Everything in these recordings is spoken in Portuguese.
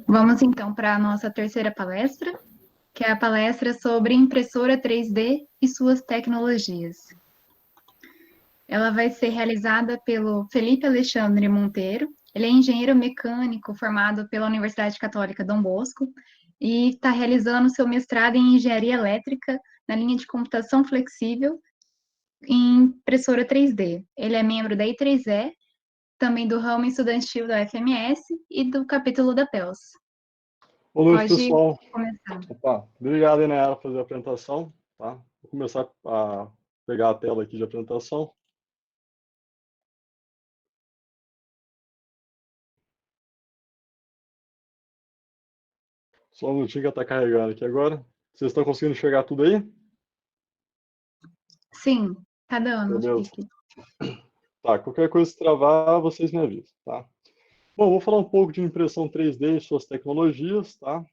Vamos então para a nossa terceira palestra, que é a palestra sobre impressora 3D e suas tecnologias. Ela vai ser realizada pelo Felipe Alexandre Monteiro. Ele é engenheiro mecânico formado pela Universidade Católica Dom Bosco e está realizando seu mestrado em engenharia elétrica na linha de computação flexível em impressora 3D. Ele é membro da I3E, também do ramo estudantil da UFMS e do capítulo da PELS. Boa noite, Pode pessoal. começar. Opa, obrigado, Inês, por fazer a apresentação. Tá? Vou começar a pegar a tela aqui de apresentação. Só um minutinho que está carregando aqui agora. Vocês estão conseguindo enxergar tudo aí? Sim, tá dando. Beleza. Tá, qualquer coisa que travar, vocês me avisam, tá? Bom, vou falar um pouco de impressão 3D e suas tecnologias, tá?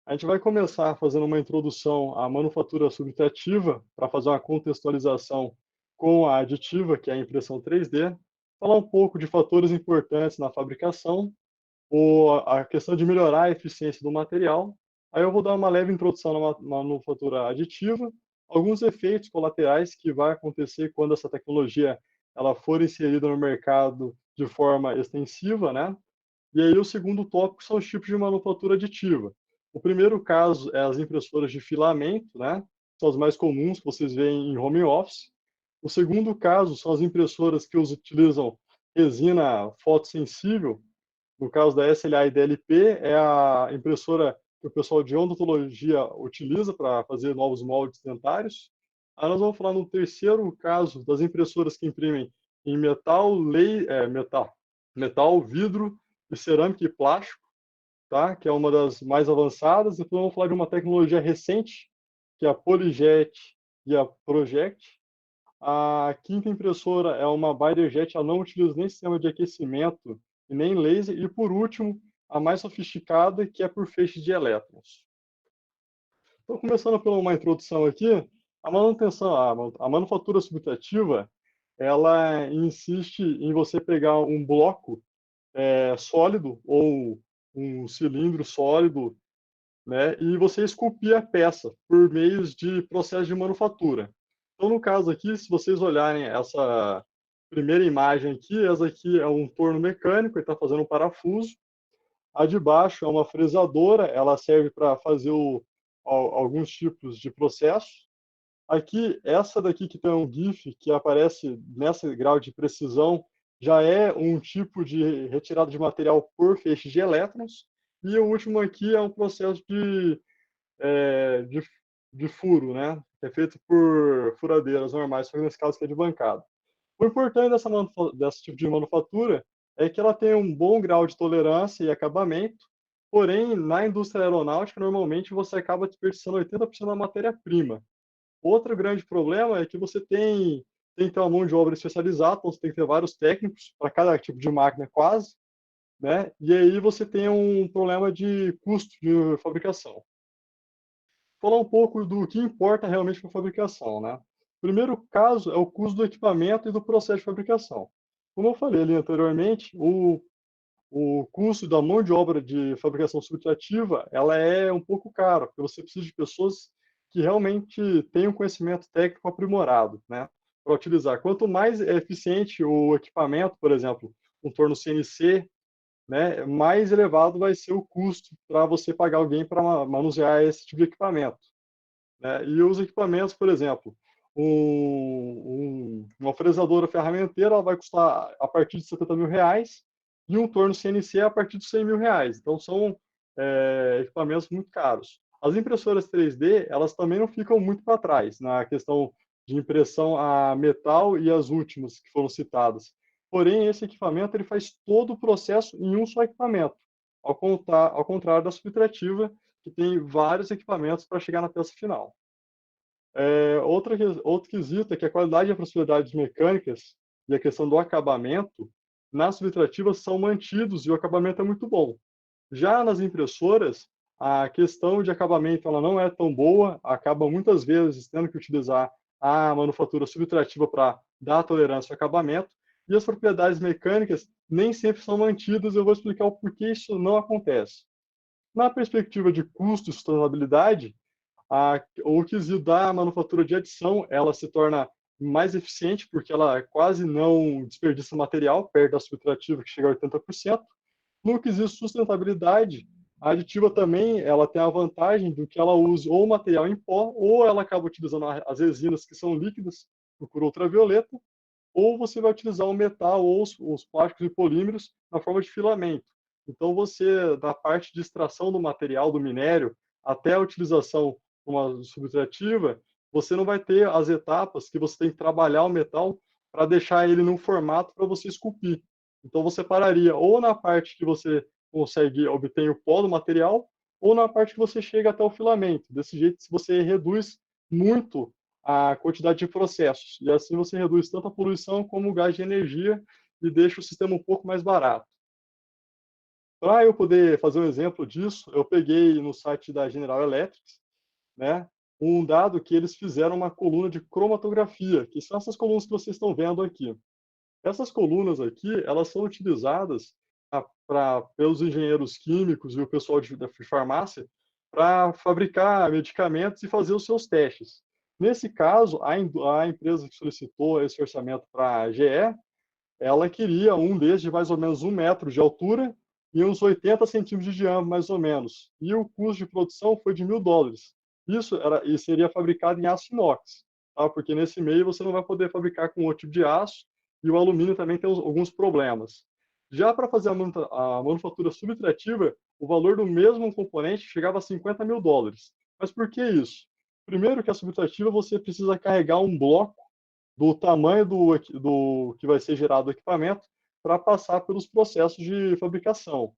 A gente vai começar fazendo uma introdução à manufatura subtrativa, para fazer uma contextualização com a aditiva, que é a impressão 3D, falar um pouco de fatores importantes na fabricação, ou a questão de melhorar a eficiência do material. Aí eu vou dar uma leve introdução na manufatura aditiva, alguns efeitos colaterais que vai acontecer quando essa tecnologia ela for inserida no mercado de forma extensiva, né? E aí o segundo tópico são os tipos de manufatura aditiva. O primeiro caso é as impressoras de filamento, né? São as mais comuns que vocês veem em home office. O segundo caso são as impressoras que utilizam resina fotossensível. No caso da SLA e DLP, é a impressora que o pessoal de odontologia utiliza para fazer novos moldes dentários. Aí nós vamos falar no terceiro caso das impressoras que imprimem em metal, vidro, e cerâmica e plástico, tá? Que é uma das mais avançadas. Depois vamos falar de uma tecnologia recente, que é a PolyJet e a Project. A quinta impressora é uma ByderJet, ela não utiliza nem sistema de aquecimento e nem laser. E por último, a mais sofisticada, que é por feixes de elétrons. Então, começando por uma introdução aqui, a manufatura subtrativa, ela insiste em você pegar um bloco sólido ou um cilindro sólido, né, e você esculpir a peça por meios de processo de manufatura. Então, no caso aqui, se vocês olharem essa primeira imagem aqui, essa aqui é um torno mecânico, ele está fazendo um parafuso. A de baixo é uma fresadora, ela serve para fazer alguns tipos de processos. Aqui, essa daqui que tem um GIF que aparece nesse grau de precisão, já é um tipo de retirada de material por feixe de elétrons. E o último aqui é um processo é, de, de furo, né? É feito por furadeiras normais, só que nesse caso que é de bancada. O importante desse tipo de manufatura é que ela tem um bom grau de tolerância e acabamento, porém, na indústria aeronáutica, normalmente você acaba desperdiçando 80% da matéria-prima. Outro grande problema é que você tem que ter uma mão de obra especializada, então você tem que ter vários técnicos para cada tipo de máquina quase, né? E aí você tem um problema de custo de fabricação. Falar um pouco do que importa realmente para a fabricação, né? O primeiro caso é o custo do equipamento e do processo de fabricação. Como eu falei ali anteriormente, o custo da mão de obra de fabricação subtrativa, ela é um pouco caro, porque você precisa de pessoas que realmente tenham conhecimento técnico aprimorado, né, para utilizar. Quanto mais eficiente o equipamento, por exemplo, um torno CNC, né, mais elevado vai ser o custo para você pagar alguém para manusear esse tipo de equipamento, né? E os equipamentos, por exemplo, uma fresadora ferramenteira ela vai custar a partir de R$ 70.000 e um torno CNC a partir de R$ 100.000. Então, são equipamentos muito caros. As impressoras 3D, elas também não ficam muito para trás na questão de impressão a metal e as últimas que foram citadas. Porém, esse equipamento ele faz todo o processo em um só equipamento, ao contrário da subtrativa, que tem vários equipamentos para chegar na peça final. Outro quesito é que a qualidade e a propriedades mecânicas e a questão do acabamento nas subtrativas são mantidos e o acabamento é muito bom. Já nas impressoras, a questão de acabamento ela não é tão boa, acaba muitas vezes tendo que utilizar a manufatura subtrativa para dar tolerância ao acabamento, e as propriedades mecânicas nem sempre são mantidas. Eu vou explicar o porquê isso não acontece. Na perspectiva de custo e sustentabilidade, o quesito da manufatura de adição, ela se torna mais eficiente, porque ela quase não desperdiça material, perto da subtrativa, que chega a 80%. No quesito sustentabilidade, a aditiva também ela tem a vantagem do que ela usa ou material em pó, ou ela acaba utilizando as resinas que são líquidas, por ultravioleta, ou você vai utilizar o metal ou os plásticos e polímeros na forma de filamento. Então, você, da parte de extração do material, do minério, até a utilização de uma subtrativa, você não vai ter as etapas que você tem que trabalhar o metal para deixar ele num formato para você esculpir. Então, você pararia ou na parte que você consegue obter o pó do material, ou na parte que você chega até o filamento. Desse jeito, você reduz muito a quantidade de processos. E assim você reduz tanto a poluição como o gás de energia e deixa o sistema um pouco mais barato. Para eu poder fazer um exemplo disso, eu peguei no site da General Electric, né, um dado que eles fizeram uma coluna de cromatografia, que são essas colunas que vocês estão vendo aqui. Essas colunas aqui, elas são utilizadas pelos engenheiros químicos e o pessoal da farmácia para fabricar medicamentos e fazer os seus testes. Nesse caso, a empresa que solicitou esse orçamento para a GE, ela queria um desses de mais ou menos 1 metro de altura e uns 80 centímetros de diâmetro, mais ou menos. E o custo de produção foi de US$ 1.000. E seria fabricado em aço inox, tá? Porque nesse meio você não vai poder fabricar com outro tipo de aço e o alumínio também tem alguns problemas. Já para fazer a manufatura subtrativa, o valor do mesmo componente chegava a US$ 50.000. Mas por que isso? Primeiro que a subtrativa você precisa carregar um bloco do tamanho do que vai ser gerado o equipamento para passar pelos processos de fabricação,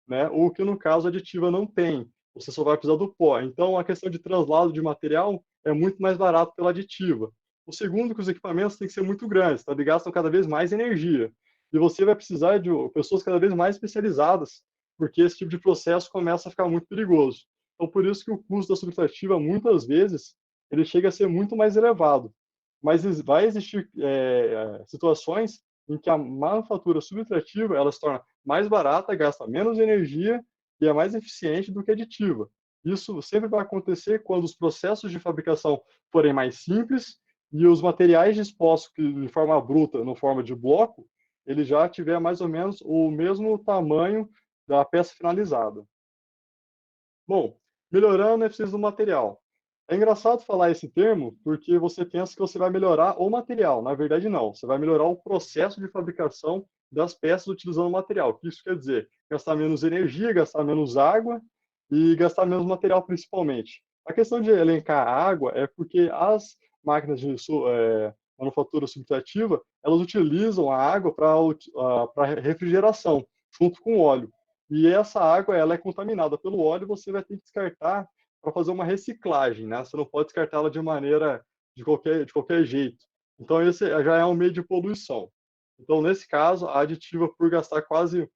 né? O que no caso a aditiva não tem, você só vai precisar do pó. Então a questão de translado de material é muito mais barato pela aditiva. O segundo que os equipamentos têm que ser muito grandes, tá? Eles gastam cada vez mais energia. E você vai precisar de pessoas cada vez mais especializadas, porque esse tipo de processo começa a ficar muito perigoso. Então por isso que o custo da subtrativa muitas vezes ele chega a ser muito mais elevado. Mas vai existir situações em que a manufatura subtrativa ela se torna mais barata, gasta menos energia e é mais eficiente do que a aditiva. Isso sempre vai acontecer quando os processos de fabricação forem mais simples e os materiais dispostos de forma bruta, no forma de bloco, ele já tiver mais ou menos o mesmo tamanho da peça finalizada. Bom, melhorando a eficiência do material. É engraçado falar esse termo porque você pensa que você vai melhorar o material. Na verdade, não. Você vai melhorar o processo de fabricação das peças utilizando o material. O que isso quer dizer? Gastar menos energia, gastar menos água e gastar menos material, principalmente. A questão de elencar água é porque as máquinas de manufatura subtrativa, elas utilizam a água para refrigeração, junto com o óleo. E essa água ela é contaminada pelo óleo e você vai ter que descartar para fazer uma reciclagem, né? Você não pode descartá-la de maneira de qualquer jeito. Então esse já é um meio de poluição. Então nesse caso a aditiva por gastar quase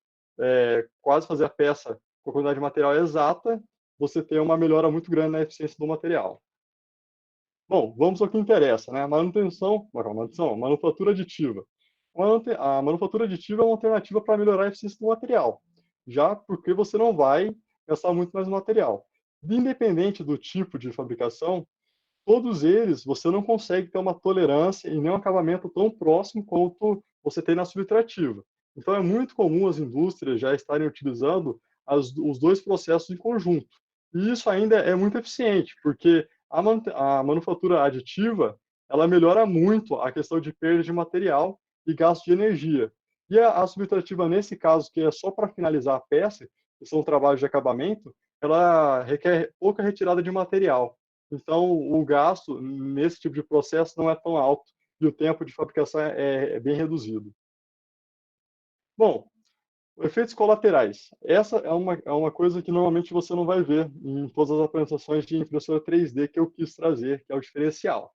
fazer a peça com a quantidade de material exata, você tem uma melhora muito grande na eficiência do material. Bom, vamos ao que interessa, né? Manufatura aditiva. A manufatura aditiva é uma alternativa para melhorar a eficiência do material, já porque você não vai gastar muito mais material. Independente do tipo de fabricação, todos eles você não consegue ter uma tolerância e nem um acabamento tão próximo quanto você tem na subtrativa. Então é muito comum as indústrias já estarem utilizando os dois processos em conjunto. E isso ainda é muito eficiente, porque a manufatura aditiva ela melhora muito a questão de perda de material e gasto de energia. E a subtrativa, nesse caso, que é só para finalizar a peça, que são trabalhos de acabamento, ela requer pouca retirada de material. Então, o gasto nesse tipo de processo não é tão alto e o tempo de fabricação é bem reduzido. Bom, efeitos colaterais. Essa é uma coisa que normalmente você não vai ver em todas as apresentações de impressora 3D que eu quis trazer, que é o diferencial.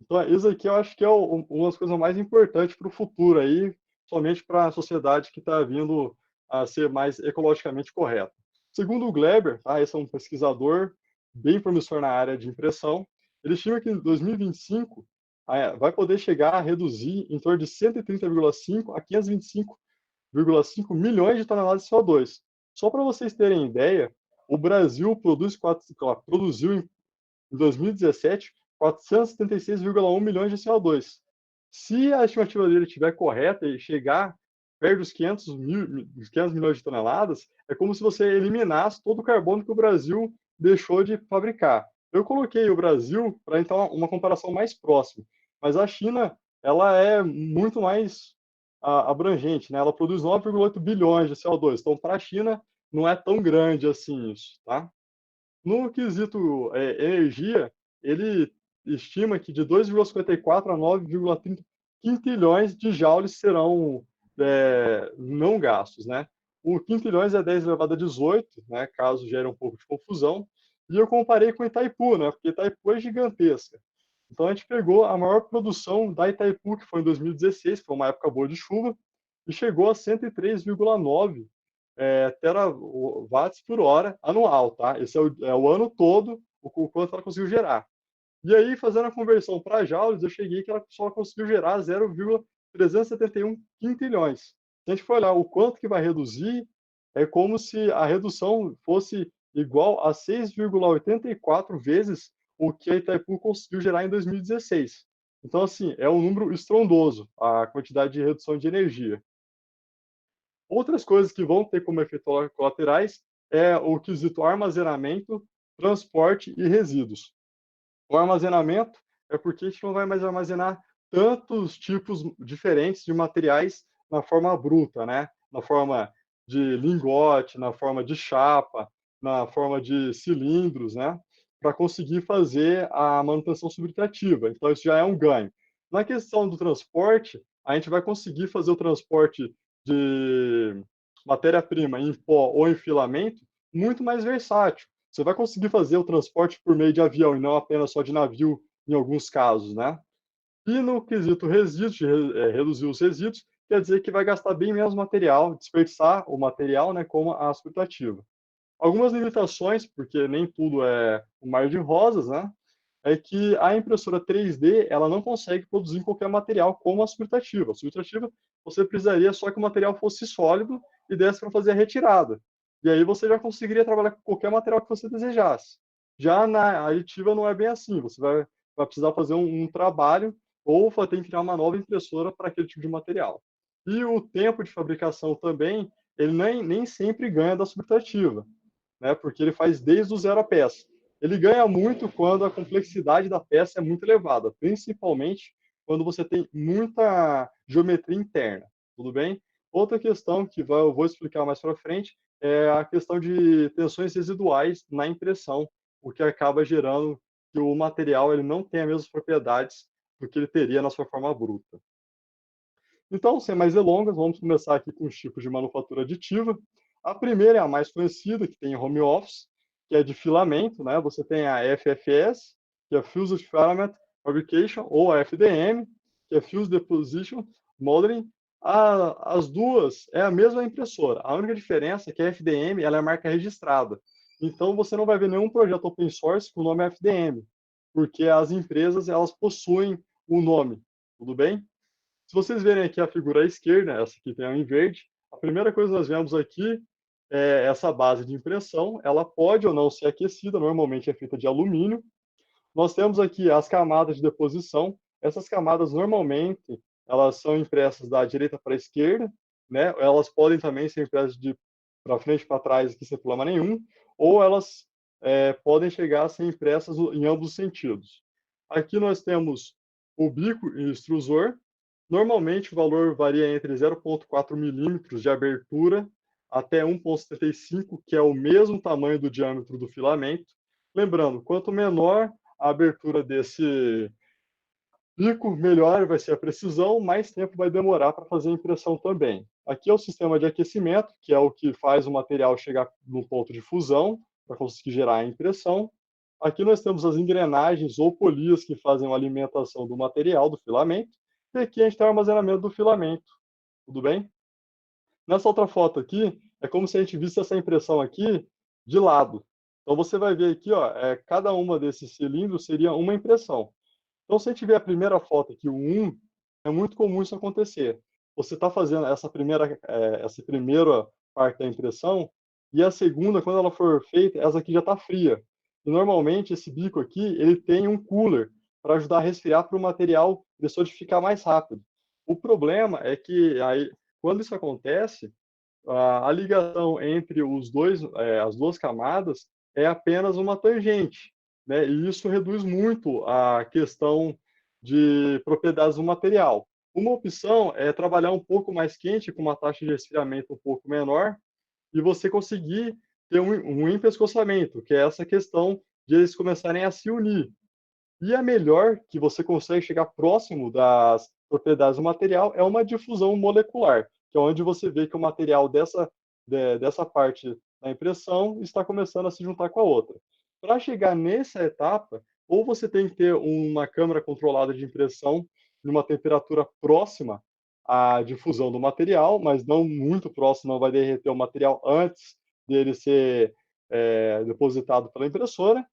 Então, isso aqui eu acho que é uma das coisas mais importantes para o futuro aí, somente para a sociedade que está vindo a ser mais ecologicamente correta. Segundo o Gleber, tá, esse é um pesquisador bem promissor na área de impressão, ele estima que em 2025 vai poder chegar a reduzir em torno de 130,5 a 525,5 milhões de toneladas de CO2. Só para vocês terem ideia, O Brasil produziu em 2017 476,1 milhões de CO2. Se a estimativa dele estiver correta e chegar perto dos 500 milhões de toneladas, é como se você eliminasse todo o carbono que o Brasil deixou de fabricar. Eu coloquei o Brasil para então uma comparação mais próxima, mas a China ela é muito mais abrangente, né? Ela produz 9,8 bilhões de CO2. Então, para a China não é tão grande assim isso, tá? No quesito energia, ele estima que de 2,54 a 9,30 quintilhões de joules serão não gastos, né? O quintilhões é 10 elevado a 18, né? Caso gere um pouco de confusão. E eu comparei com Itaipu, né? Porque Itaipu é gigantesca. Então a gente pegou a maior produção da Itaipu, que foi em 2016, foi uma época boa de chuva, e chegou a 103,9 terawatts por hora anual, tá? Esse é o ano todo, o quanto ela conseguiu gerar. E aí, fazendo a conversão para joules, eu cheguei que ela só conseguiu gerar 0,371 quintilhões. Se a gente for olhar o quanto que vai reduzir, é como se a redução fosse igual a 6,84 vezes o que a Itaipu conseguiu gerar em 2016. Então, assim, é um número estrondoso a quantidade de redução de energia. Outras coisas que vão ter como efeito colaterais é o quesito armazenamento, transporte e resíduos. O armazenamento é porque a gente não vai mais armazenar tantos tipos diferentes de materiais na forma bruta, né? Na forma de lingote, na forma de chapa, na forma de cilindros, né? Para conseguir fazer a manutenção subtrativa. Então, isso já é um ganho. Na questão do transporte, a gente vai conseguir fazer o transporte de matéria-prima em pó ou em filamento muito mais versátil. Você vai conseguir fazer o transporte por meio de avião e não apenas só de navio em alguns casos, né? E no quesito resíduos, de reduzir os resíduos, quer dizer que vai gastar bem menos material, desperdiçar o material, né, como a subtrativa. Algumas limitações, porque nem tudo é um mar de rosas, né? É que a impressora 3D ela não consegue produzir em qualquer material como a subtrativa. A subtrativa você precisaria só que o material fosse sólido e desse para fazer a retirada. E aí você já conseguiria trabalhar com qualquer material que você desejasse. Já na aditiva não é bem assim. Você vai precisar fazer um trabalho ou vai ter que criar uma nova impressora para aquele tipo de material. E o tempo de fabricação também, ele nem sempre ganha da subtrativa, né? Porque ele faz desde o zero a peça. Ele ganha muito quando a complexidade da peça é muito elevada, principalmente quando você tem muita geometria interna, tudo bem? Outra questão que eu vou explicar mais para frente é a questão de tensões residuais na impressão, o que acaba gerando que o material ele não tem as mesmas propriedades do que ele teria na sua forma bruta. Então, sem mais delongas, vamos começar aqui com os tipos de manufatura aditiva. A primeira é a mais conhecida, que tem home office, que é de filamento, né? Você tem a FFS, que é Fused Filament Fabrication, ou a FDM, que é Fused Deposition Molding. As duas é a mesma impressora. A única diferença é que a FDM ela é marca registrada. Então, você não vai ver nenhum projeto open source com o nome FDM, porque as empresas elas possuem o nome, tudo bem? Se vocês verem aqui a figura à esquerda, essa aqui tem em verde, a primeira coisa que nós vemos aqui é essa base de impressão. Ela pode ou não ser aquecida, normalmente é feita de alumínio. Nós temos aqui as camadas de deposição. Essas camadas, normalmente, elas são impressas da direita para a esquerda, né? Elas podem também ser impressas de para frente e para trás, aqui sem problema nenhum, ou elas podem chegar a ser impressas em ambos os sentidos. Aqui nós temos o bico e o extrusor. Normalmente, o valor varia entre 0,4 milímetros de abertura até 1,75, que é o mesmo tamanho do diâmetro do filamento. Lembrando, quanto menor a abertura desse bico, melhor vai ser a precisão, mais tempo vai demorar para fazer a impressão também. Aqui é o sistema de aquecimento, que é o que faz o material chegar no ponto de fusão, para conseguir gerar a impressão. Aqui nós temos as engrenagens ou polias que fazem a alimentação do material, do filamento. E aqui a gente tem o armazenamento do filamento. Tudo bem? Nessa outra foto aqui, é como se a gente visse essa impressão aqui de lado. Então você vai ver aqui, ó, cada uma desses cilindros seria uma impressão. Então, se a gente ver a primeira foto aqui, o 1, é muito comum isso acontecer. Você está fazendo essa primeira parte da impressão, e a segunda, quando ela for feita, essa aqui já está fria. E normalmente esse bico aqui, ele tem um cooler para ajudar a resfriar para o material solidificar mais rápido. O problema é que aí, quando isso acontece, a ligação entre as duas camadas é apenas uma tangente, né? E isso reduz muito a questão de propriedades do material. Uma opção é trabalhar um pouco mais quente, com uma taxa de resfriamento um pouco menor, e você conseguir ter um empescoçamento, que é essa questão de eles começarem a se unir. E a melhor que você consegue chegar próximo das propriedades do material é uma difusão molecular, que é onde você vê que o material dessa parte da impressão está começando a se juntar com a outra. Para chegar nessa etapa, ou você tem que ter uma câmara controlada de impressão numa temperatura próxima à difusão do material, mas não muito próximo, não vai derreter o material antes dele ser depositado pela impressora,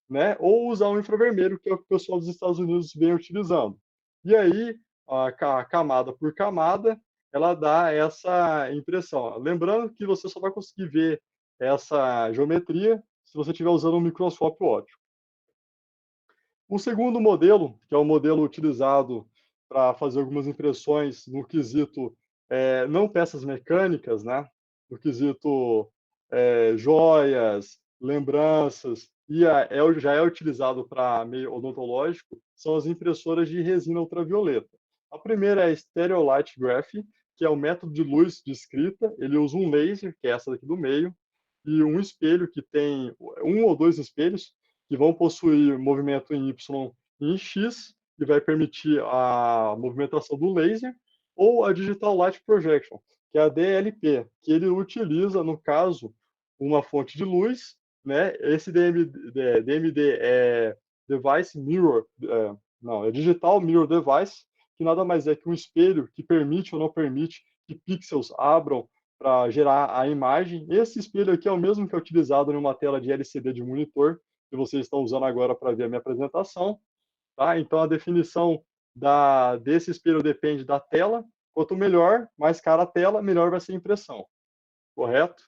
né? Ou usar o infravermelho, que é o que o pessoal dos Estados Unidos vem utilizando. E aí, camada por camada, ela dá essa impressão. Lembrando que você só vai conseguir ver essa geometria se você estiver usando um microscópio óptico. O segundo modelo, que é o modelo utilizado para fazer algumas impressões no quesito não peças mecânicas, né? No quesito joias, lembranças, e já é utilizado para meio odontológico, são as impressoras de resina ultravioleta. A primeira é a Stereolithography, que é o método de luz de escrita. Ele usa um laser, que é essa daqui do meio, e um espelho que tem um ou dois espelhos que vão possuir movimento em Y e em X, que vai permitir a movimentação do laser, ou a Digital Light Projection, que é a DLP, que ele utiliza, no caso, uma fonte de luz, né? Esse DMD é Device Mirror, não, é Digital Mirror Device, que nada mais é que um espelho que permite ou não permite que pixels abram para gerar a imagem. Esse espelho aqui é o mesmo que é utilizado numa tela de LCD de monitor, que vocês estão usando agora para ver a minha apresentação. Tá? Então, a definição desse espelho depende da tela. Quanto melhor, mais cara a tela, melhor vai ser a impressão. Correto?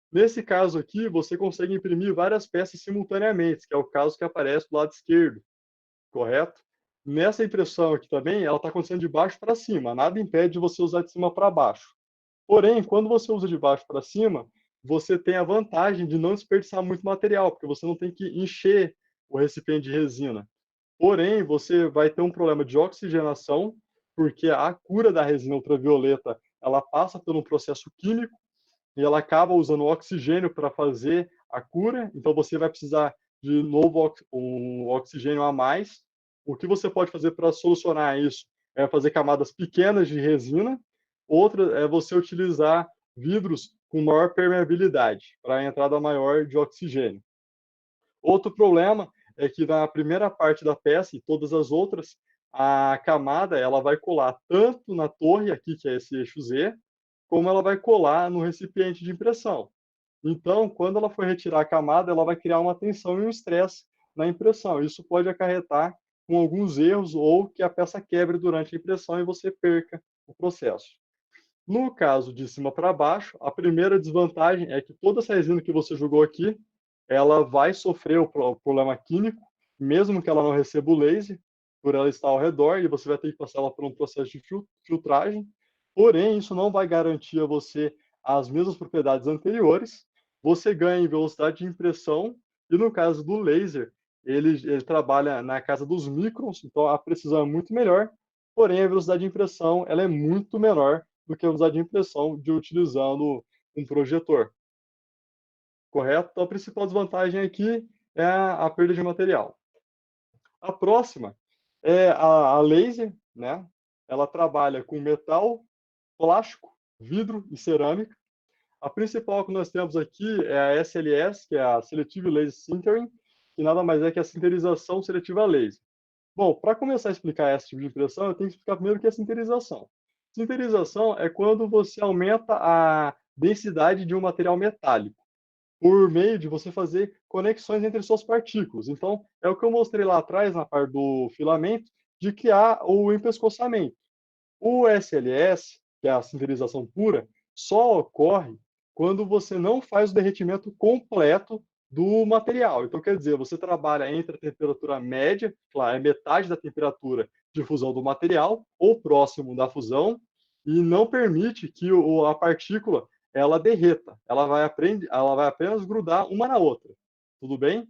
Nesse caso aqui, você consegue imprimir várias peças simultaneamente, que é o caso que aparece do lado esquerdo. Correto? Nessa impressão aqui também, ela está acontecendo de baixo para cima. Nada impede de você usar de cima para baixo. Porém, quando você usa de baixo para cima, você tem a vantagem de não desperdiçar muito material, porque você não tem que encher o recipiente de resina. Porém, você vai ter um problema de oxigenação, porque a cura da resina ultravioleta, ela passa por um processo químico e ela acaba usando oxigênio para fazer a cura, então você vai precisar de novo um oxigênio a mais. O que você pode fazer para solucionar isso é fazer camadas pequenas de resina. Outra é você utilizar vidros com maior permeabilidade para a entrada maior de oxigênio. Outro problema é que na primeira parte da peça e todas as outras, a camada ela vai colar tanto na torre aqui, que é esse eixo Z, como ela vai colar no recipiente de impressão. Então, quando ela for retirar a camada, ela vai criar uma tensão e um estresse na impressão. Isso pode acarretar com alguns erros ou que a peça quebre durante a impressão e você perca o processo. No caso de cima para baixo, a primeira desvantagem é que toda essa resina que você jogou aqui, ela vai sofrer o problema químico, mesmo que ela não receba o laser, por ela estar ao redor, e você vai ter que passar ela por um processo de filtragem. Porém, isso não vai garantir a você as mesmas propriedades anteriores. Você ganha em velocidade de impressão, e no caso do laser, ele trabalha na casa dos microns, então a precisão é muito melhor, porém a velocidade de impressão ela é muito menor do que a velocidade de impressão de utilizando um projetor. Correto? Então, a principal desvantagem aqui é a perda de material. A próxima é a laser, né? Ela trabalha com metal, plástico, vidro e cerâmica. A principal que nós temos aqui é a SLS, que é a Selective Laser Sintering, que nada mais é que a sinterização seletiva laser. Bom, para começar a explicar esse tipo de impressão, eu tenho que explicar primeiro o que é sinterização. Sinterização é quando você aumenta a densidade de um material metálico, por meio de você fazer conexões entre suas partículas. Então, é o que eu mostrei lá atrás, na parte do filamento, de criar o empescoçamento. O SLS, que é a sinterização pura, só ocorre quando você não faz o derretimento completo do material. Então, quer dizer, você trabalha entre a temperatura média, claro, é metade da temperatura de fusão do material, ou próximo da fusão, e não permite que a partícula ela derreta. Ela vai apenas grudar uma na outra. Tudo bem?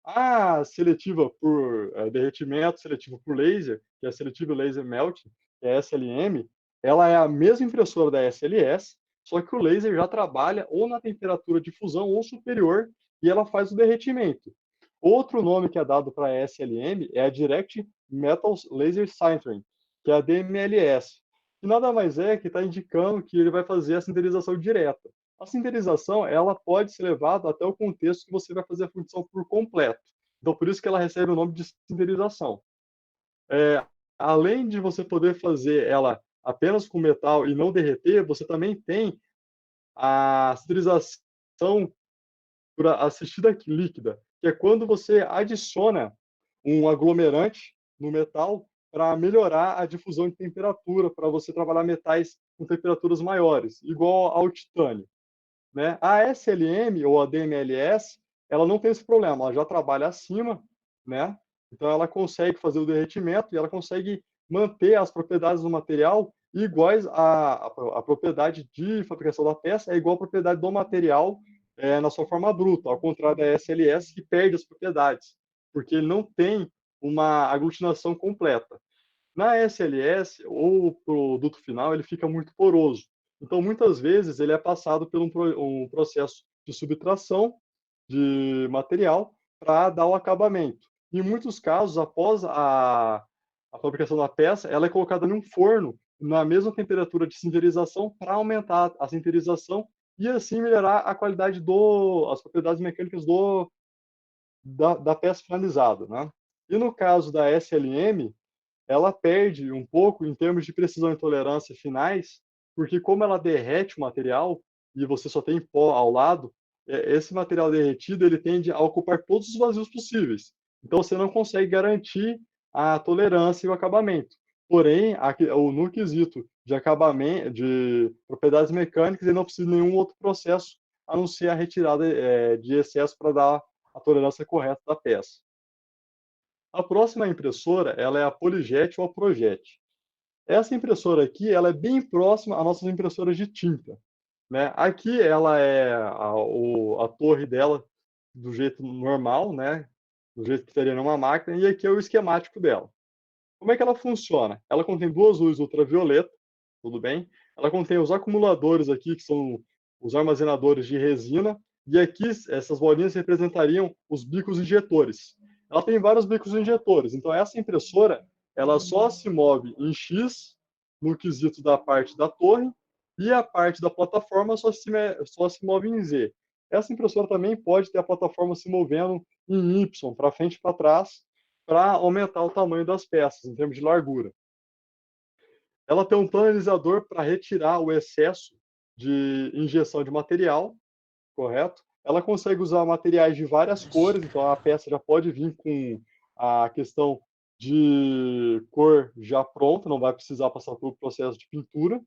A seletiva por derretimento, seletiva por laser, que é a Selective Laser Melting, que é a SLM, ela é a mesma impressora da SLS, só que o laser já trabalha ou na temperatura de fusão ou superior e ela faz o derretimento. Outro nome que é dado para a SLM é a Direct Metal Laser Sintering, que é a DMLS, que nada mais é que está indicando que ele vai fazer a sintetização direta. A sintetização, ela pode ser levada até o contexto que você vai fazer a fundição por completo. Então, por isso que ela recebe o nome de sintetização. Além de você poder fazer ela apenas com metal e não derreter, você também tem a sintetização por assistida líquida, que é quando você adiciona um aglomerante no metal para melhorar a difusão de temperatura, para você trabalhar metais com temperaturas maiores, igual ao titânio. Né? A SLM ou a DMLS, ela não tem esse problema, ela já trabalha acima, né? Então ela consegue fazer o derretimento e ela consegue manter as propriedades do material iguais à propriedade de fabricação da peça, é igual à propriedade do material na sua forma bruta, ao contrário da SLS, que perde as propriedades, porque ele não tem uma aglutinação completa. Na SLS, o produto final ele fica muito poroso. Então, muitas vezes, ele é passado por um processo de subtração de material para dar o acabamento. Em muitos casos, após a fabricação da peça, ela é colocada em um forno na mesma temperatura de sinterização para aumentar a sinterização e assim melhorar a qualidade as propriedades mecânicas da peça finalizada, né? E no caso da SLM, ela perde um pouco em termos de precisão e tolerância finais, porque como ela derrete o material e você só tem pó ao lado, esse material derretido ele tende a ocupar todos os vazios possíveis. Então você não consegue garantir a tolerância e o acabamento. Porém, no quesito de acabamento, de propriedades mecânicas, ele não precisa de nenhum outro processo a não ser a retirada de excesso para dar a tolerância correta da peça. A próxima impressora, ela é a PolyJet ou a ProJet. Essa impressora aqui, ela é bem próxima às nossas impressoras de tinta, né? Aqui ela é a torre dela do jeito normal, né? Do jeito que teria numa máquina, e aqui é o esquemático dela. Como é que ela funciona? Ela contém duas luzes ultravioleta, tudo bem? Ela contém os acumuladores aqui, que são os armazenadores de resina, e aqui essas bolinhas representariam os bicos injetores. Ela tem vários bicos injetores, então essa impressora, ela só se move em X no quesito da parte da torre, e a parte da plataforma só se move em Z. Essa impressora também pode ter a plataforma se movendo em Y, para frente e para trás, para aumentar o tamanho das peças, em termos de largura. Ela tem um planilizador para retirar o excesso de injeção de material, correto? Ela consegue usar materiais de várias cores, então a peça já pode vir com a questão de cor já pronta, não vai precisar passar pelo processo de pintura.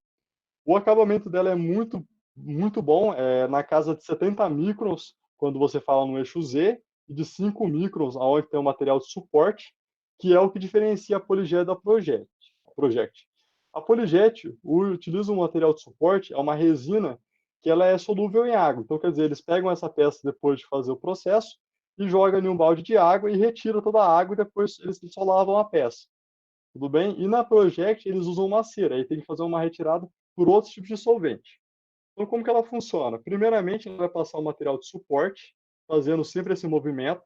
O acabamento dela é muito, muito bom, na casa de 70 microns, quando você fala no eixo Z, e de 5 microns, onde tem o material de suporte, que é o que diferencia a PolyJet da Project. A PolyJet utiliza um material de suporte, é uma resina que ela é solúvel em água. Então, quer dizer, eles pegam essa peça depois de fazer o processo e jogam em um balde de água e retiram toda a água e depois eles só lavam a peça. Tudo bem? E na Project eles usam uma cera, aí tem que fazer uma retirada por outros tipos de solvente. Então, como que ela funciona? Primeiramente, ela vai passar o material de suporte, fazendo sempre esse movimento.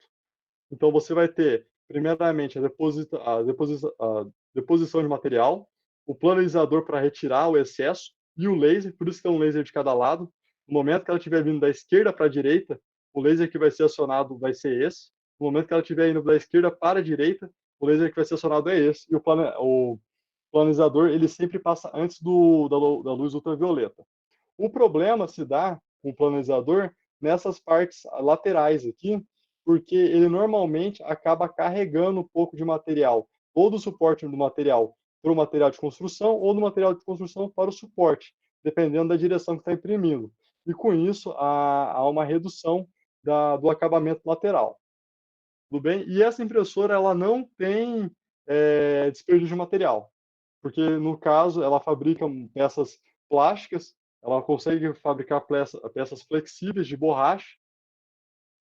Então, você vai ter, primeiramente, a deposição de material, o planilizador para retirar o excesso e o laser, por isso que é um laser de cada lado. No momento que ela estiver vindo da esquerda para a direita, o laser que vai ser acionado vai ser esse. No momento que ela estiver indo da esquerda para a direita, o laser que vai ser acionado é esse. E o planilizador, ele sempre passa antes da luz ultravioleta. O problema se dá com o planilizador nessas partes laterais aqui, porque ele normalmente acaba carregando um pouco de material, ou do suporte do material para o material de construção, ou do material de construção para o suporte, dependendo da direção que está imprimindo. e com isso há uma redução do acabamento lateral. Tudo bem? E essa impressora ela não tem desperdício de material, porque no caso ela fabrica peças plásticas, ela consegue fabricar peças flexíveis de borracha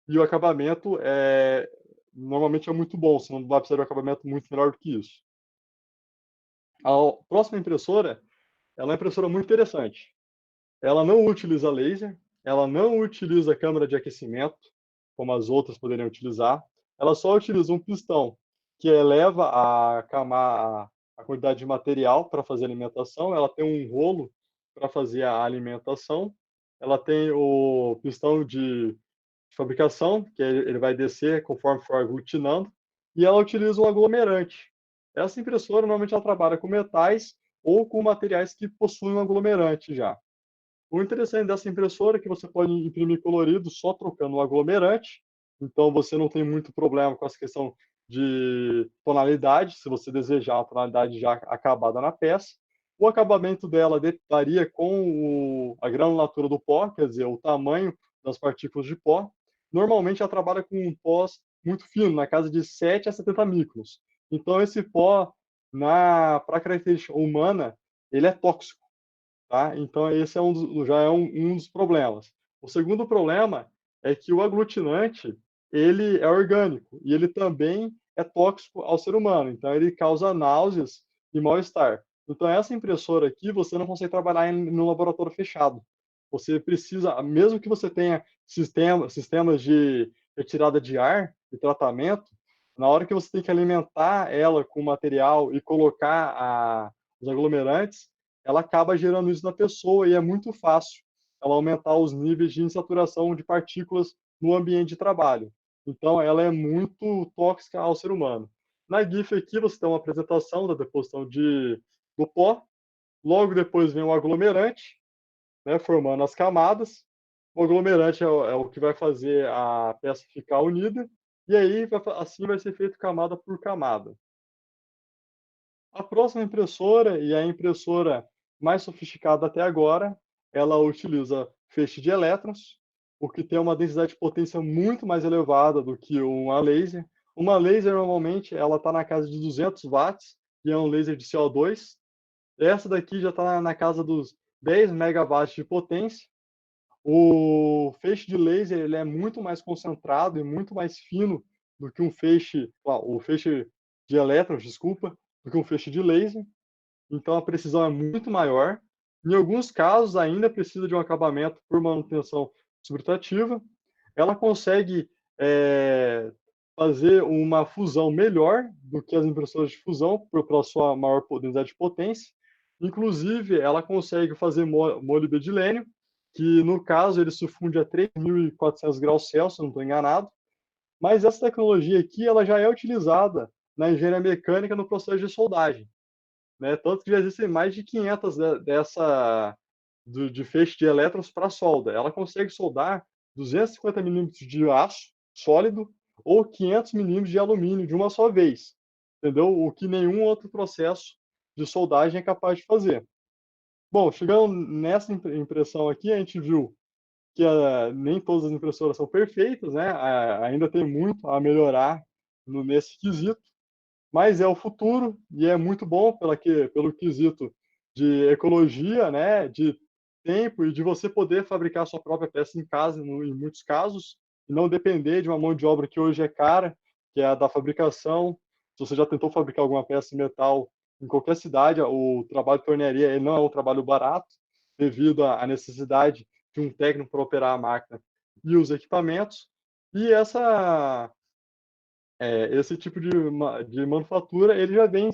e o acabamento normalmente é muito bom, você não vai precisar de um acabamento muito melhor do que isso. A próxima impressora, ela é uma impressora muito interessante. Ela não utiliza laser, ela não utiliza câmara de aquecimento, como as outras poderiam utilizar. Ela só utiliza um pistão que eleva a quantidade de material para fazer alimentação. Ela tem um rolo para fazer a alimentação. Ela tem o pistão de fabricação, que ele vai descer conforme for aglutinando. E ela utiliza um aglomerante. Essa impressora, normalmente, ela trabalha com metais ou com materiais que possuem um aglomerante já. O interessante dessa impressora é que você pode imprimir colorido só trocando o aglomerante, então você não tem muito problema com essa questão de tonalidade, se você desejar a tonalidade já acabada na peça. O acabamento dela varia com a granulatura do pó, quer dizer, o tamanho das partículas de pó. Normalmente ela trabalha com um pó muito fino, na casa de 7 a 70 microns. Então esse pó, para a característica humana, ele é tóxico. Tá? Então, esse já é um dos problemas. O segundo problema é que o aglutinante ele é orgânico e ele também é tóxico ao ser humano. Então, ele causa náuseas e mal-estar. Então, essa impressora aqui, você não consegue trabalhar no laboratório fechado. Você precisa, mesmo que você tenha sistemas de retirada de ar e tratamento, na hora que você tem que alimentar ela com material e colocar os aglomerantes, ela acaba gerando isso na pessoa e é muito fácil ela aumentar os níveis de insaturação de partículas no ambiente de trabalho. Então, ela é muito tóxica ao ser humano. Na GIF aqui, você tem uma apresentação da deposição do pó. Logo depois vem o aglomerante, né, formando as camadas. O aglomerante é o que vai fazer a peça ficar unida. E aí, assim vai ser feito camada por camada. A próxima impressora, e a impressora mais sofisticada até agora, ela utiliza feixe de elétrons, o que tem uma densidade de potência muito mais elevada do que uma laser. Uma laser, normalmente, ela está na casa de 200 watts, e é um laser de CO2. Essa daqui já está na casa dos 10 megawatts de potência. O feixe de laser ele é muito mais concentrado e muito mais fino do que o feixe de elétrons, desculpa, do que um feixe de laser. Então a precisão é muito maior. Em alguns casos ainda precisa de um acabamento por manutenção subtrativa. Ela consegue fazer uma fusão melhor do que as impressoras de fusão para a sua maior densidade de potência. Inclusive, ela consegue fazer molibdilênio, que no caso ele se funde a 3.400 graus Celsius, se não estou enganado. Mas essa tecnologia aqui ela já é utilizada na engenharia mecânica no processo de soldagem, né? Tanto que já existem mais de 500 de feixe de elétrons para solda. Ela consegue soldar 250 milímetros de aço sólido ou 500 milímetros de alumínio de uma só vez, entendeu? O que nenhum outro processo de soldagem é capaz de fazer. Bom, chegando nessa impressão aqui, a gente viu que nem todas as impressoras são perfeitas, né? Ainda tem muito a melhorar nesse quesito, mas é o futuro e é muito bom pelo quesito de ecologia, né? De tempo e de você poder fabricar sua própria peça em casa, em muitos casos, e não depender de uma mão de obra que hoje é cara, que é a da fabricação. Se você já tentou fabricar alguma peça em metal em qualquer cidade, o trabalho de tornearia ele não é um trabalho barato, devido à necessidade de um técnico para operar a máquina e os equipamentos. E esse tipo de manufatura ele já vem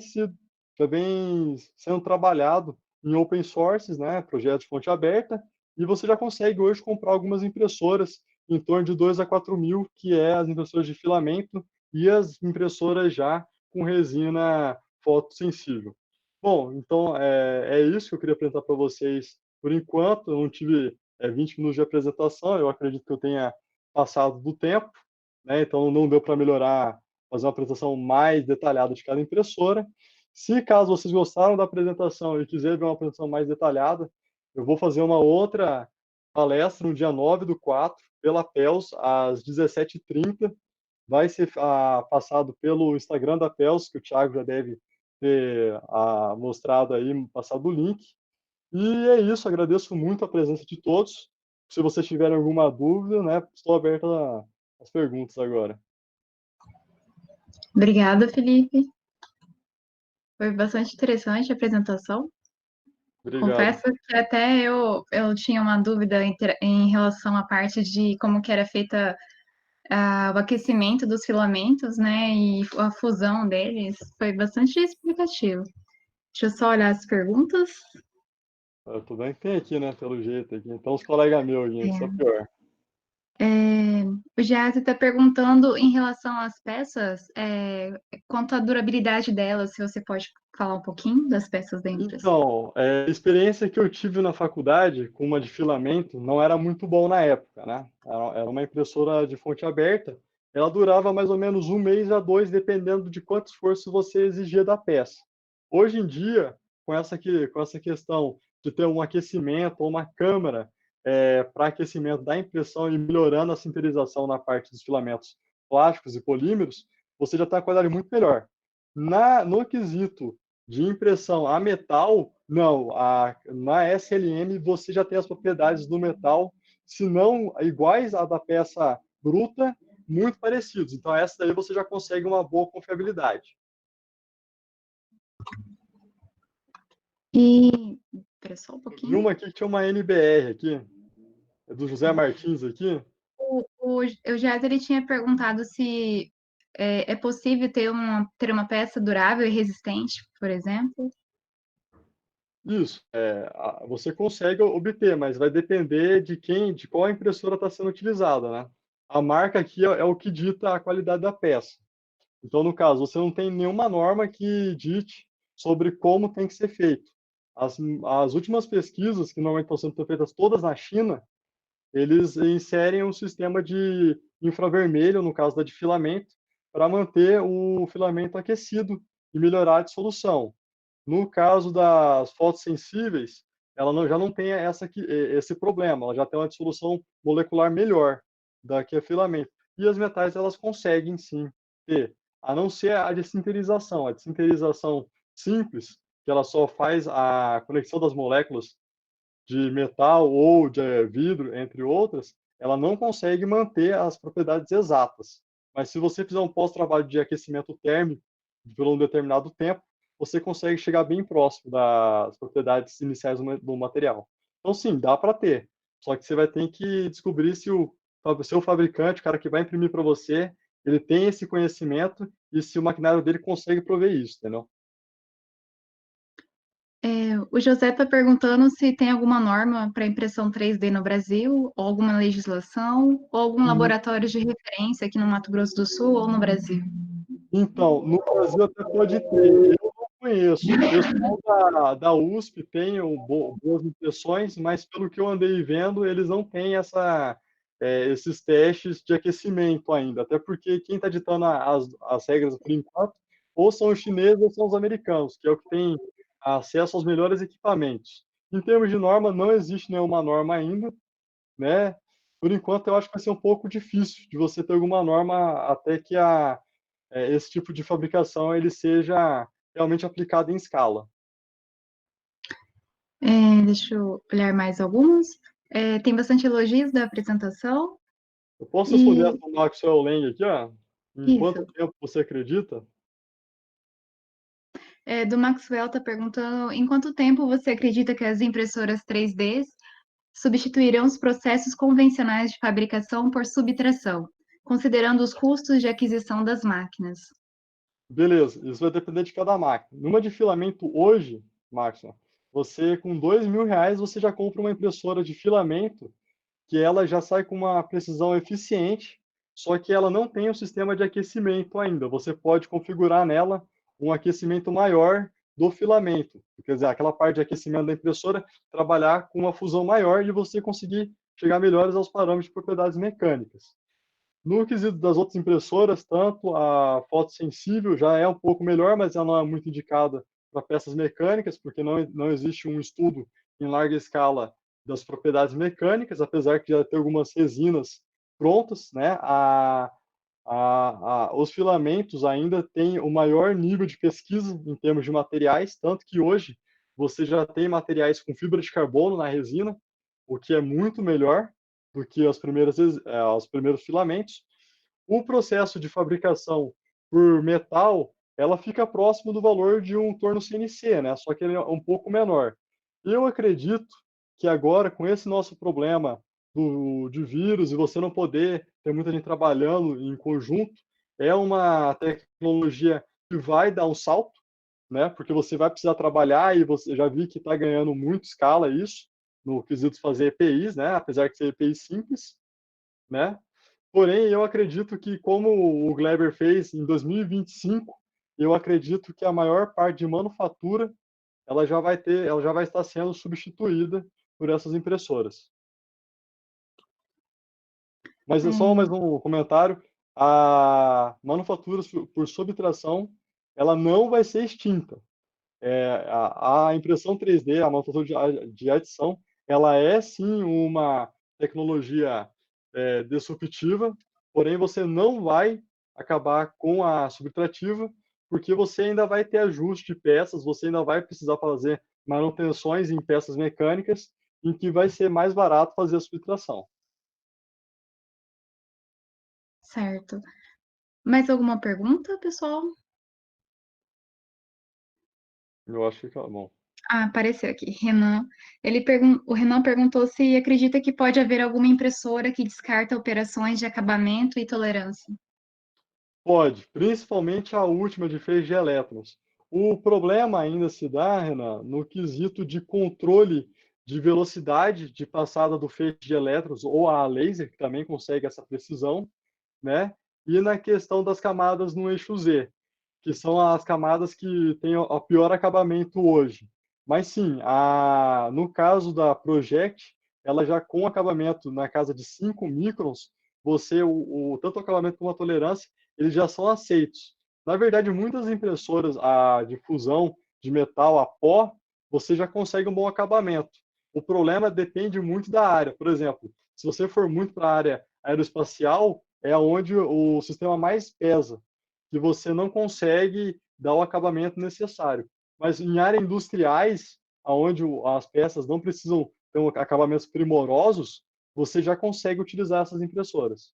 sendo trabalhado em open sources, né, projetos de fonte aberta, e você já consegue hoje comprar algumas impressoras em torno de 2 a 4 mil, que é as impressoras de filamento e as impressoras já com resina fotossensível. Bom, então é isso que eu queria apresentar para vocês por enquanto. Eu não tive 20 minutos de apresentação, eu acredito que eu tenha passado do tempo, né? Então não deu para melhorar, fazer uma apresentação mais detalhada de cada impressora. Se caso vocês gostaram da apresentação e quiserem ver uma apresentação mais detalhada, eu vou fazer uma outra palestra no dia 9/4, pela PELS, às 17h30. Vai ser passado pelo Instagram da PELS, que o Thiago já deve ter mostrado aí, passado o link. E é isso, agradeço muito a presença de todos. Se vocês tiverem alguma dúvida, né, estou aberto às perguntas agora. Obrigada, Felipe. Foi bastante interessante a apresentação. Obrigado. Confesso que até eu tinha uma dúvida em relação à parte de como que era feita o aquecimento dos filamentos, né, e a fusão deles. Foi bastante explicativo. Deixa eu só olhar as perguntas. Eu tô bem que tem aqui, né, pelo jeito aqui. Então, os colegas meus aqui, só É, pior. o Jazzy está perguntando em relação às peças, quanto à durabilidade delas, se você pode falar um pouquinho das peças da impressão. Então, a experiência que eu tive na faculdade com uma de filamento não era muito bom na época, né? Era uma impressora de fonte aberta. Ela durava mais ou menos 1 mês a 2, dependendo de quanto esforço você exigia da peça. Hoje em dia, com essa questão de ter um aquecimento ou uma câmara para aquecimento da impressão e melhorando a sinterização na parte dos filamentos plásticos e polímeros, você já está com a qualidade muito melhor. No quesito de impressão a metal, não. Na SLM você já tem as propriedades do metal, se não iguais à da peça bruta, muito parecidos. Então essa daí você já consegue uma boa confiabilidade. E, espera só um Vi pouquinho. uma aqui que tinha uma NBR aqui, é do José Martins aqui. O Jazz, ele tinha perguntado se é possível ter uma peça durável e resistente, por exemplo. Isso, você consegue obter, mas vai depender de qual impressora está sendo utilizada, né? A marca aqui é o que dita a qualidade da peça. Então, no caso, você não tem nenhuma norma que dite sobre como tem que ser feito. As últimas pesquisas, que normalmente estão sendo feitas todas na China, eles inserem um sistema de infravermelho, no caso da de filamento, para manter o filamento aquecido e melhorar a dissolução. No caso das fotossensíveis, ela já não tem esse problema, ela já tem uma dissolução molecular melhor da que a filamento. E as metais, elas conseguem sim ter, a não ser a dessinterização. A dessinterização simples, que ela só faz a conexão das moléculas de metal ou de vidro, entre outras, ela não consegue manter as propriedades exatas. Mas se você fizer um pós-trabalho de aquecimento térmico por um determinado tempo, você consegue chegar bem próximo das propriedades iniciais do material. Então, sim, dá para ter. Só que você vai ter que descobrir se o seu fabricante, o cara que vai imprimir para você, ele tem esse conhecimento e se o maquinário dele consegue prover isso, entendeu? O José está perguntando se tem alguma norma para impressão 3D no Brasil, ou alguma legislação, ou algum laboratório de referência aqui no Mato Grosso do Sul ou no Brasil. Então, no Brasil até pode ter, eu não conheço. O pessoal da USP tem boas impressões, mas pelo que eu andei vendo, eles não têm esses testes de aquecimento ainda. Até porque quem está ditando as regras por enquanto, ou são os chineses ou são os americanos, que é o que tem acesso aos melhores equipamentos. Em termos de norma, não existe nenhuma norma ainda, né? Por enquanto, eu acho que vai ser um pouco difícil de você ter alguma norma até que esse tipo de fabricação ele seja realmente aplicado em escala. Deixa eu olhar mais algumas. Tem bastante elogios da apresentação. Eu posso responder E essa do Maxwell Lang aqui, ó? Em quanto isso. tempo você acredita? Do Maxwell está perguntando em quanto tempo você acredita que as impressoras 3D substituirão os processos convencionais de fabricação por subtração, considerando os custos de aquisição das máquinas. Beleza, isso vai depender de cada máquina. Numa de filamento hoje, Maxwell, você com R$ 2.000 você já compra uma impressora de filamento que ela já sai com uma precisão eficiente, só que ela não tem um sistema de aquecimento ainda. Você pode configurar nela um aquecimento maior do filamento, quer dizer, aquela parte de aquecimento da impressora trabalhar com uma fusão maior e você conseguir chegar melhores aos parâmetros de propriedades mecânicas. No quesito das outras impressoras, tanto a fotossensível já é um pouco melhor, mas ela não é muito indicada para peças mecânicas, porque não existe um estudo em larga escala das propriedades mecânicas, apesar que já tem algumas resinas prontas, né? Os filamentos ainda têm o maior nível de pesquisa em termos de materiais, tanto que hoje você já tem materiais com fibra de carbono na resina, o que é muito melhor do que os primeiros filamentos. O processo de fabricação por metal, ela fica próximo do valor de um torno CNC, né? Só que ele é um pouco menor. Eu acredito que agora, com esse nosso problema de vírus e você não poder ter muita gente trabalhando em conjunto, é uma tecnologia que vai dar um salto, né? Porque você vai precisar trabalhar e você já vi que está ganhando muito escala isso, no quesito fazer EPIs, né? Apesar de ser EPIs simples, né? Porém, eu acredito que, como o Gleber fez em 2025, eu acredito que a maior parte de manufatura ela já vai estar sendo substituída por essas impressoras. Mas é só mais um comentário: a manufatura por subtração, ela não vai ser extinta. A impressão 3D, a manufatura de adição, ela é sim uma tecnologia disruptiva, porém você não vai acabar com a subtrativa, porque você ainda vai ter ajuste de peças, você ainda vai precisar fazer manutenções em peças mecânicas, em que vai ser mais barato fazer a subtração. Certo. Mais alguma pergunta, pessoal? Eu acho que tá bom. Ah, apareceu aqui. Renan. O Renan perguntou se acredita que pode haver alguma impressora que descarta operações de acabamento e tolerância. Pode, principalmente a última de feixe de elétrons. O problema ainda se dá, Renan, no quesito de controle de velocidade de passada do feixe de elétrons ou a laser, que também consegue essa precisão, né? E na questão das camadas no eixo Z, que são as camadas que têm o pior acabamento hoje. Mas sim, no caso da Project, ela já com acabamento na casa de 5 microns, tanto o acabamento como a tolerância, eles já são aceitos. Na verdade, muitas impressoras de fusão de metal a pó, você já consegue um bom acabamento. O problema depende muito da área. Por exemplo, se você for muito para a área aeroespacial, é onde o sistema mais pesa, que você não consegue dar o acabamento necessário. Mas em áreas industriais, onde as peças não precisam ter acabamentos primorosos, você já consegue utilizar essas impressoras.